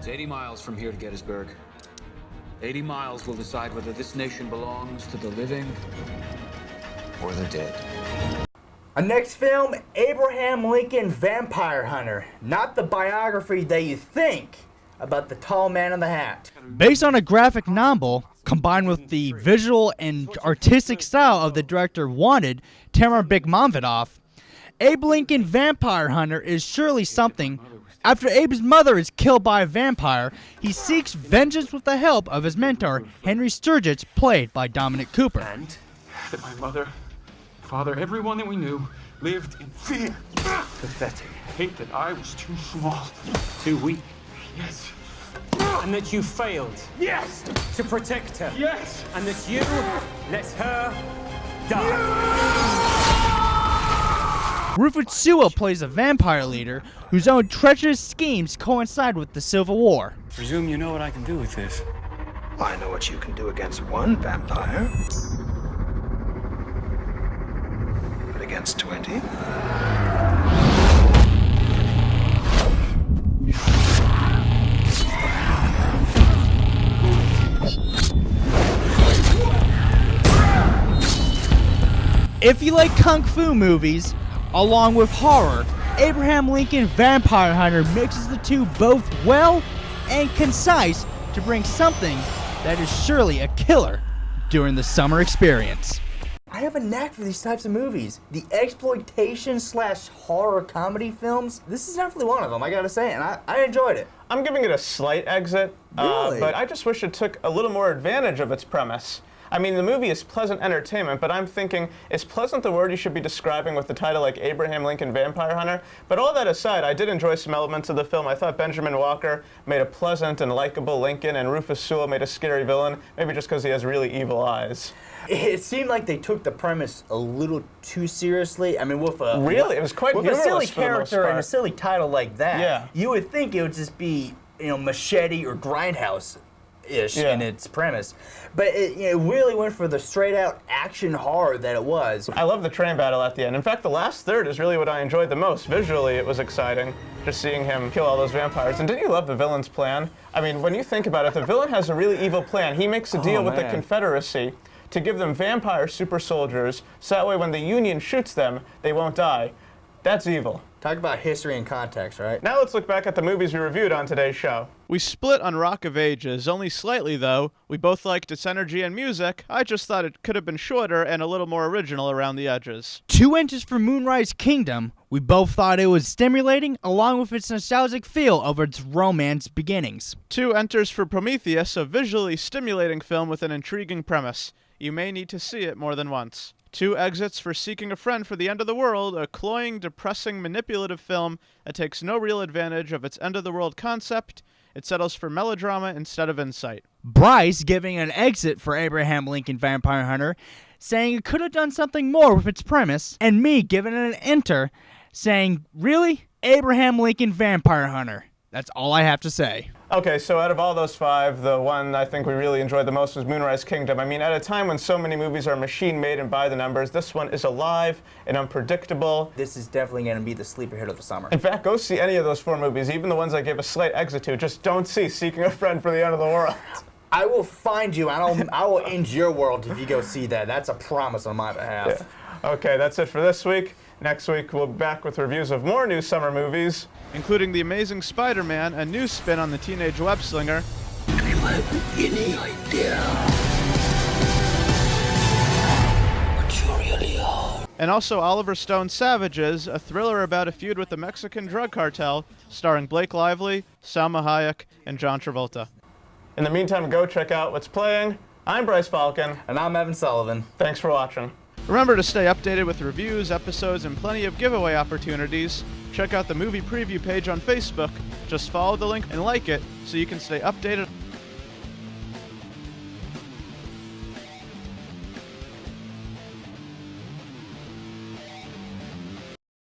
It's 80 miles from here to Gettysburg. 80 miles will decide whether this nation belongs to the living or the dead. Our next film, Abraham Lincoln Vampire Hunter. Not the biography that you think about the tall man in the hat. Based on a graphic novel, combined with the visual and artistic style of the director wanted, Tamer Bekmambetov, Abe Lincoln Vampire Hunter is surely something. After Abe's mother is killed by a vampire, he seeks vengeance with the help of his mentor, Henry Sturgis, played by Dominic Cooper. And that my mother, father, everyone that we knew, lived in fear. Pathetic. Hate that I was too small. Too weak. Yes. And that you failed. Yes! To protect her. Yes! And that you let her die. Rufus Sewell plays a vampire leader whose own treacherous schemes coincide with the Civil War. Presume you know what I can do with this. I know what you can do against one vampire. But against 20? If you like kung fu movies, along with horror, Abraham Lincoln Vampire Hunter mixes the two both well and concise to bring something that is surely a killer during the summer experience. I have a knack for these types of movies. The exploitation/horror comedy films. This is definitely one of them, I gotta say, and I enjoyed it. I'm giving it a slight exit, Really? but I just wish it took a little more advantage of its premise. I mean, the movie is pleasant entertainment, but I'm thinking, is pleasant the word you should be describing with the title like Abraham Lincoln Vampire Hunter? But all that aside, I did enjoy some elements of the film. I thought Benjamin Walker made a pleasant and likable Lincoln, and Rufus Sewell made a scary villain, maybe just because he has really evil eyes. It seemed like they took the premise a little too seriously. I mean, with a Really? It was quite with a humorless silly for the most character and a part. silly title like that. Yeah. You would think it would just be, Machete or Grindhouse-ish Yeah. in its premise, but it really went for the straight-out action horror that it was. I love the train battle at the end. In fact, the last third is really what I enjoyed the most. Visually, it was exciting, just seeing him kill all those vampires. And didn't you love the villain's plan? I mean, when you think about it, the villain has a really evil plan. He makes a deal with the Confederacy to give them vampire super soldiers, so that way when the Union shoots them, they won't die. That's evil. Talk about history and context, right? Now let's look back at the movies we reviewed on today's show. We split on Rock of Ages, only slightly though. We both liked its energy and music. I just thought it could have been shorter and a little more original around the edges. 2 enters for Moonrise Kingdom. We both thought it was stimulating, along with its nostalgic feel of its romance beginnings. 2 enters for Prometheus, a visually stimulating film with an intriguing premise. You may need to see it more than once. 2 exits for Seeking a Friend for the End of the World, a cloying, depressing, manipulative film that takes no real advantage of its end-of-the-world concept. It settles for melodrama instead of insight. Bryce giving an exit for Abraham Lincoln Vampire Hunter, saying it could have done something more with its premise, and me giving it an enter, saying, really? Abraham Lincoln Vampire Hunter. That's all I have to say. Okay, so out of all those 5, the one I think we really enjoyed the most was Moonrise Kingdom. I mean, at a time when so many movies are machine-made and by the numbers, this one is alive and unpredictable. This is definitely going to be the sleeper hit of the summer. In fact, go see any of those 4 movies, even the ones I gave a slight exit to. Just don't see Seeking a Friend for the End of the World. I will find you, and I will end your world if you go see that. That's a promise on my behalf. Yeah. Okay, that's it for this week. Next week, we'll be back with reviews of more new summer movies, including The Amazing Spider-Man, a new spin on the teenage web-slinger. Do you have any idea what you really are? And also Oliver Stone's Savages, a thriller about a feud with the Mexican drug cartel, starring Blake Lively, Salma Hayek, and John Travolta. In the meantime, go check out what's playing. I'm Bryce Falcon. And I'm Evan Sullivan. Thanks for watching. Remember to stay updated with reviews, episodes, and plenty of giveaway opportunities. Check out the movie preview page on Facebook. Just follow the link and like it so you can stay updated.